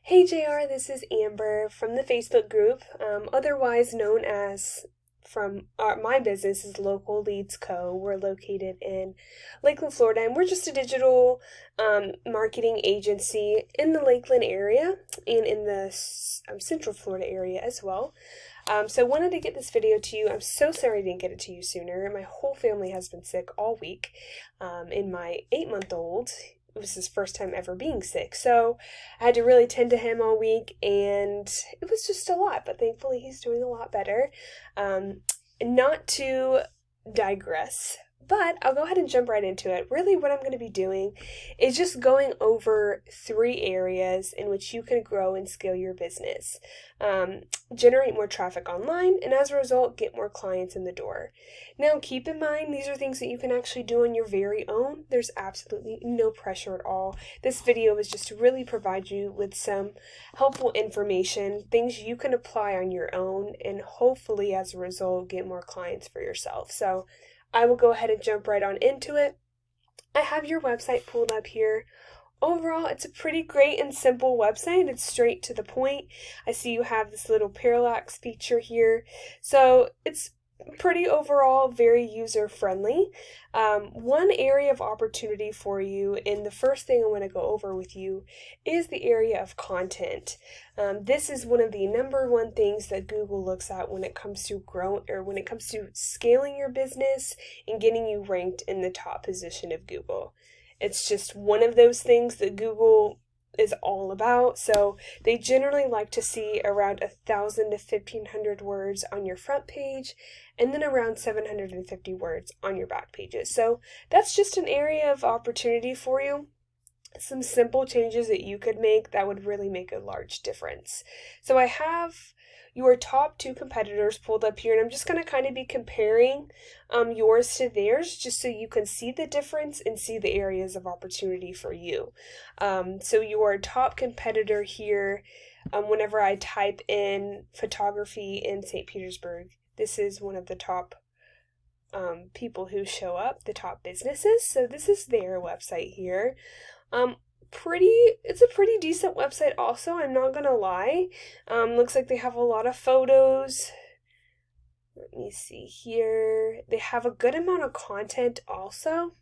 Hey JR, this is Amber from the Facebook group, otherwise known as from my business is Local Leads Co. We're located in Lakeland, Florida, and we're just a digital marketing agency in the Lakeland area and in the Central Florida area as well. So I wanted to get this video to you. I'm so sorry I didn't get it to you sooner. My whole family has been sick all week, and my 8-month-old, it was his first time ever being sick. So I had to really tend to him all week, and it was just a lot, but thankfully he's doing a lot better. Not to digress, but I'll go ahead and jump right into it. Really what I'm going to be doing is just going over 3 areas in which you can grow and scale your business, generate more traffic online, and as a result, get more clients in the door. Now, keep in mind, these are things that you can actually do on your very own. There's absolutely no pressure at all. This video is just to really provide you with some helpful information, things you can apply on your own, and hopefully, as a result, get more clients for yourself. So I will go ahead and jump right on into it. I have your website pulled up here. Overall, it's a pretty great and simple website. It's straight to the point. I see you have this little parallax feature here. So it's pretty overall very user-friendly. One area of opportunity for you, and the first thing I want to go over with you, is the area of content. This is one of the number one things that Google looks at when it comes to scaling your business and getting you ranked in the top position of Google. It's just one of those things that Google is all about. So they generally like to see around 1,000 to 1,500 words on your front page, and then around 750 words on your back pages. So that's just an area of opportunity for you. Some simple changes that you could make that would really make a large difference. So I have your top 2 competitors pulled up here, and I'm just going to kind of be comparing yours to theirs just so you can see the difference and see the areas of opportunity for you. So your top competitor here, whenever I type in photography in St. Petersburg, this is one of the top people who show up, the top businesses. So this is their website here. It's a pretty decent website also, I'm not gonna lie. Looks like they have a lot of photos. Let me see here. They have a good amount of content also.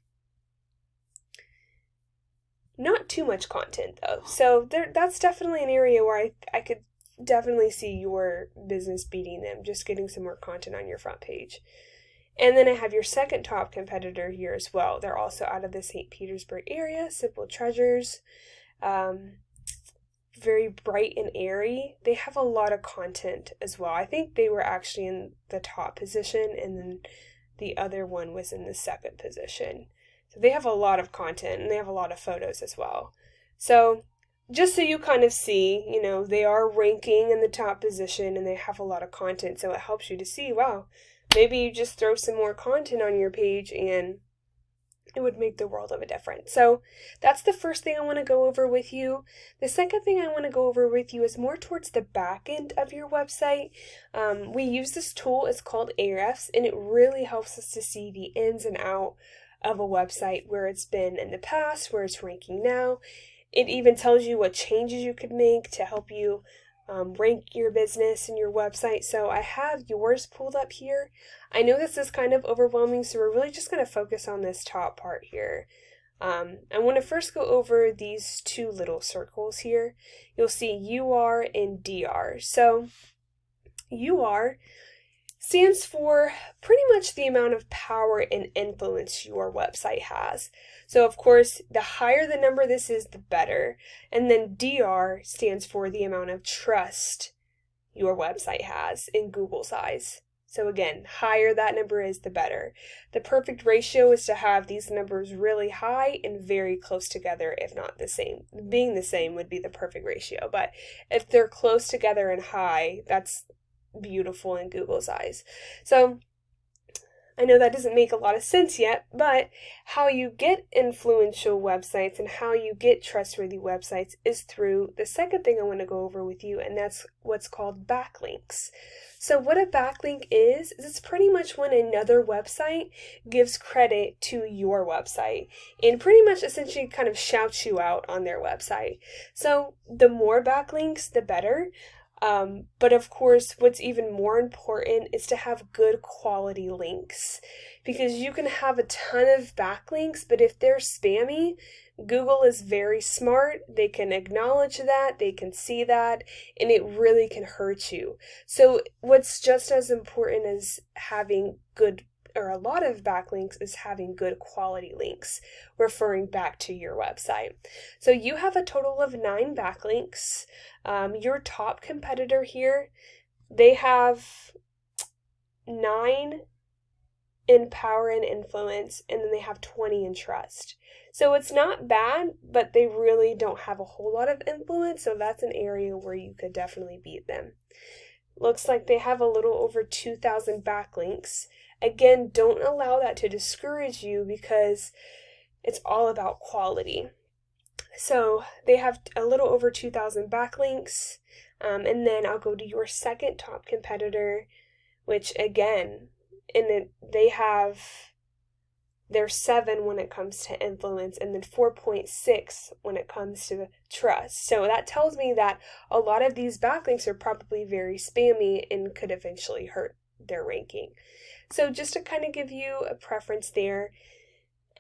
Not too much content though. So that's definitely an area where I could definitely see your business beating them, just getting some more content on your front page. And then I have your second top competitor here as well. They're also out of the St. Petersburg area, Simple Treasures. Very bright and airy. They have a lot of content as well. I think they were actually in the top position, and then the other one was in the second position. So they have a lot of content, and they have a lot of photos as well. So just so you kind of see, they are ranking in the top position, and they have a lot of content. So it helps you to see, wow, maybe you just throw some more content on your page and it would make the world of a difference. So that's the first thing I want to go over with you. The second thing I want to go over with you is more towards the back end of your website. We use this tool, it's called Ahrefs, and it really helps us to see the ins and out of a website, where it's been in the past, where it's ranking now. It even tells you what changes you could make to help you rank your business and your website. So I have yours pulled up here. I know this is kind of overwhelming, so we're really just going to focus on this top part here. I want to first go over these 2 little circles here. You'll see UR and DR. So UR stands for pretty much the amount of power and influence your website has. So of course, the higher the number this is, the better. And then DR stands for the amount of trust your website has in Google's eyes. So again, higher that number is, the better. The perfect ratio is to have these numbers really high and very close together, if not the same. Being the same would be the perfect ratio, but if they're close together and high, that's beautiful in Google's eyes. So I know that doesn't make a lot of sense yet, but how you get influential websites and how you get trustworthy websites is through the second thing I want to go over with you, and that's what's called backlinks. So what a backlink is it's pretty much when another website gives credit to your website and pretty much essentially kind of shouts you out on their website. So the more backlinks, the better. But of course, what's even more important is to have good quality links, because you can have a ton of backlinks, but if they're spammy, Google is very smart. They can acknowledge that, they can see that, and it really can hurt you. So what's just as important as having good or a lot of backlinks is having good quality links referring back to your website. So you have a total of 9 backlinks. Your top competitor here, they have 9 in power and influence, and then they have 20 in trust. So it's not bad, but they really don't have a whole lot of influence, so that's an area where you could definitely beat them. Looks like they have a little over 2,000 backlinks. Again, don't allow that to discourage you because it's all about quality. So they have a little over 2,000 backlinks. And then I'll go to your second top competitor, which again, they have their 7 when it comes to influence, and then 4.6 when it comes to trust. So that tells me that a lot of these backlinks are probably very spammy and could eventually hurt their ranking. So just to kind of give you a preference there.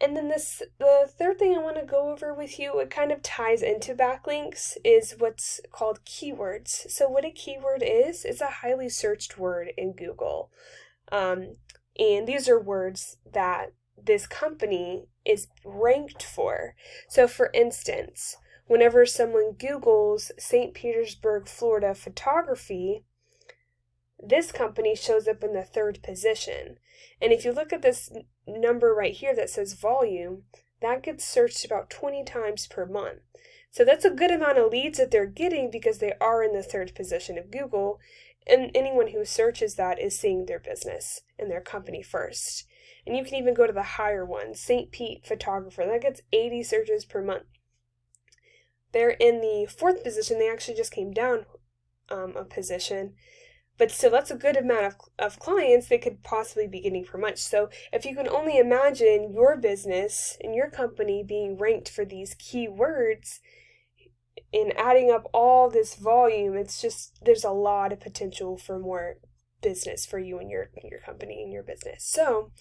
And then the third thing I want to go over with you, it kind of ties into backlinks, is what's called keywords. So what a keyword is a highly searched word in Google. And these are words that this company is ranked for. So for instance, whenever someone Googles St. Petersburg, Florida photography, this company shows up in the 3rd position. And if you look at this number right here that says volume, that gets searched about 20 times per month. So that's a good amount of leads that they're getting because they are in the 3rd position of Google, and anyone who searches that is seeing their business and their company first. And you can even go to the higher one, St. Pete photographer, that gets 80 searches per month. They're in the 4th position. They actually just came down a position. But still, that's a good amount of clients they could possibly be getting per month. So if you can only imagine your business and your company being ranked for these keywords and adding up all this volume, it's just, there's a lot of potential for more business for you and your company and your business. So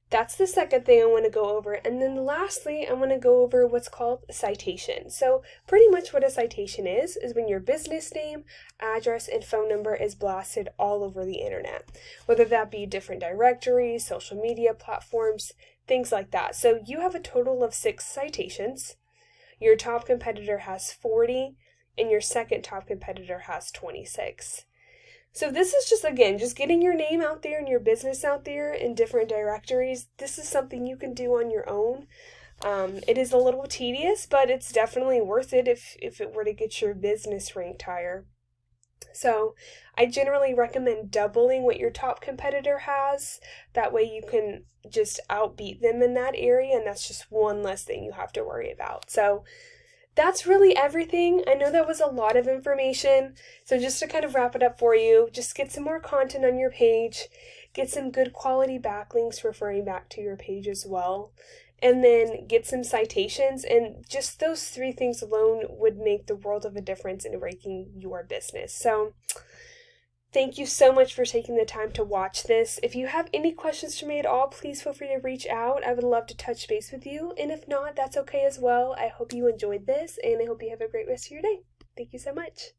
that's the second thing I want to go over. And then lastly, I want to go over what's called a citation. So pretty much what a citation is when your business name, address, and phone number is blasted all over the internet, whether that be different directories, social media platforms, things like that. So you have a total of 6 citations. Your top competitor has 40, and your second top competitor has 26. So this is just getting your name out there and your business out there in different directories. This is something you can do on your own. It is a little tedious, but it's definitely worth it if it were to get your business ranked higher. So I generally recommend doubling what your top competitor has. That way you can just outbeat them in that area, and that's just one less thing you have to worry about. So that's really everything. I know that was a lot of information. So just to kind of wrap it up for you, just get some more content on your page, get some good quality backlinks referring back to your page as well, and then get some citations. And just those 3 things alone would make the world of a difference in ranking your business. So thank you so much for taking the time to watch this. If you have any questions for me at all, please feel free to reach out. I would love to touch base with you. And if not, that's okay as well. I hope you enjoyed this, and I hope you have a great rest of your day. Thank you so much.